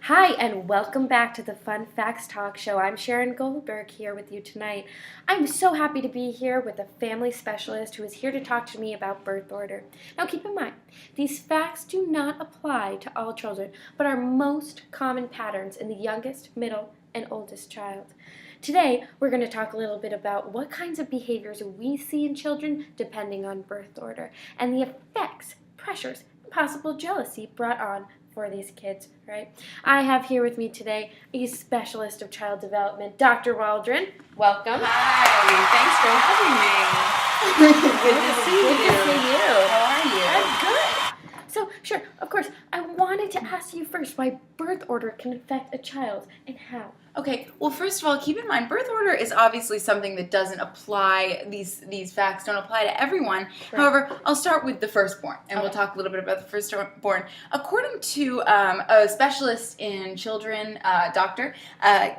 Hi, and welcome back to the Fun Facts Talk Show. I'm Sharon Goldberg here with you tonight. I'm so happy to be here with a family specialist who is here to talk to me about birth order. Now keep in mind, these facts do not apply to all children, but are most common patterns in the youngest, middle, and oldest child. Today, we're going to talk a little bit about what kinds of behaviors we see in children depending on birth order, and the effects, pressures, and possible jealousy brought on for these kids, right? I have here with me today a specialist of child development, Dr. Waldron. Welcome. Hi, thanks for having me. Good to see you. Good to see you. How are you? I'm good. So, sure, of course, I wanted to ask you first why birth order can affect a child and how. Okay, well, first of all, keep in mind, birth order is obviously something that doesn't apply, these facts don't apply to everyone. Right. However, I'll start with the firstborn, and we'll talk a little bit about the firstborn. According to a specialist in children, Dr.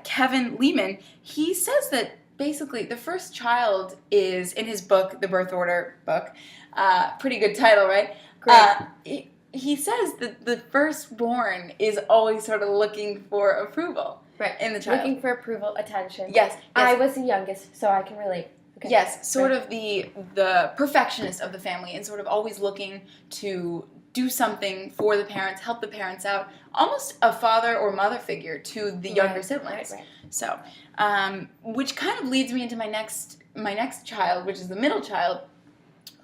Kevin Leman, he says that basically the first child is, in his book, the Birth Order book, pretty good title, right? Great. He says that the firstborn is always sort of looking for approval. Right. In the child. Looking for approval, attention. Yes. I was the youngest, so I can relate. Okay. Yes, sort of the perfectionist of the family and sort of always looking to do something for the parents, help the parents out, almost a father or mother figure to the younger siblings. Right. So, which kind of leads me into my next child, which is the middle child,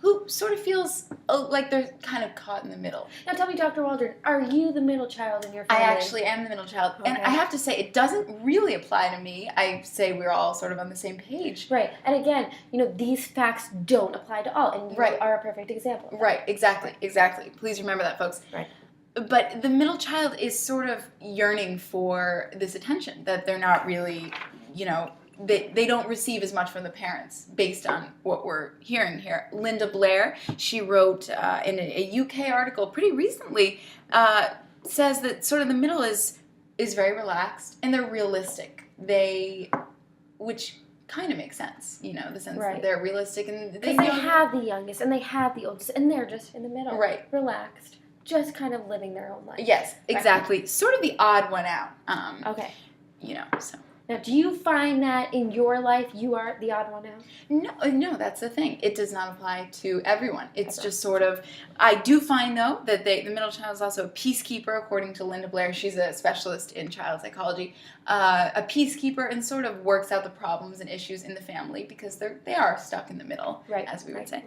who sort of feels like they're kind of caught in the middle. Now tell me, Dr. Waldron, are you the middle child in your family? I actually am the middle child. Okay. And I have to say, it doesn't really apply to me. I say we're all sort of on the same page. Right. And again, these facts don't apply to all, and you are a perfect example of that. Right, exactly. Please remember that, folks. Right. But the middle child is sort of yearning for this attention that they're not really, they don't receive as much from the parents based on what we're hearing here. Linda Blair, she wrote in a UK article pretty recently, says that sort of the middle is very relaxed and they're realistic. Which kind of makes sense, the sense that they're realistic and they have the youngest and they have the oldest and they're just in the middle, right? Relaxed, just kind of living their own life. Yes, exactly. Right. Sort of the odd one out. Okay. So. Now, do you find that in your life you are the odd one out? No, that's the thing. It does not apply to everyone. It's just sort of, I do find, though, that the middle child is also a peacekeeper, according to Linda Blair. She's a specialist in child psychology. A peacekeeper and sort of works out the problems and issues in the family because they are stuck in the middle, as we would say.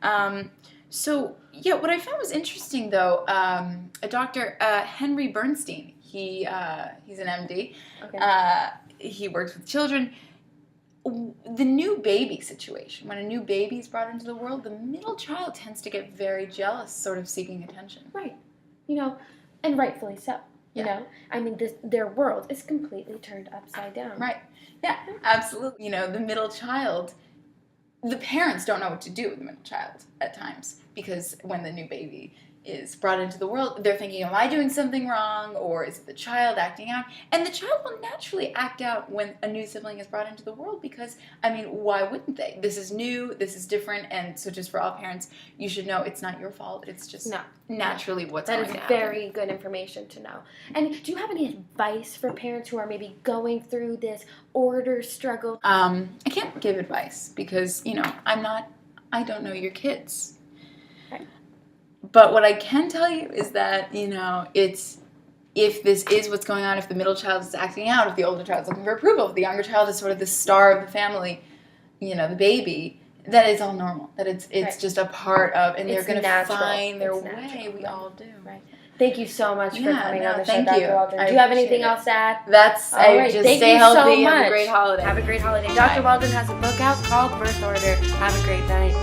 Right. So, what I found was interesting, though, a Dr. Henry Bernstein, he's an MD. Okay. He works with children. The new baby situation, when a new baby is brought into the world, the middle child tends to get very jealous, sort of seeking attention. Right. And rightfully so. I mean, their world is completely turned upside down. Right. Yeah, absolutely. The middle child, the parents don't know what to do with the middle child at times because when the new baby is brought into the world, they're thinking, am I doing something wrong, or is it the child acting out? And the child will naturally act out when a new sibling is brought into the world because, why wouldn't they? This is new, this is different, and so just for all parents, you should know it's not your fault. It's just naturally what's going to happen. That is very good information to know. And do you have any advice for parents who are maybe going through this order struggle? I can't give advice because, I don't know your kids. Right. But what I can tell you is that, if this is what's going on, if the middle child is acting out, if the older child is looking for approval, if the younger child is sort of the star of the family, the baby, that is all normal. That it's just a part of, and they're going to find their way. We all do. Right. Thank you so much for coming on the show, thank Dr. Waldron. Do you have anything else to add? That's all right. Just thank stay you healthy. So much. Have a great holiday. Have a great holiday. Dr. Waldron has a book out called Birth Order. Have a great night.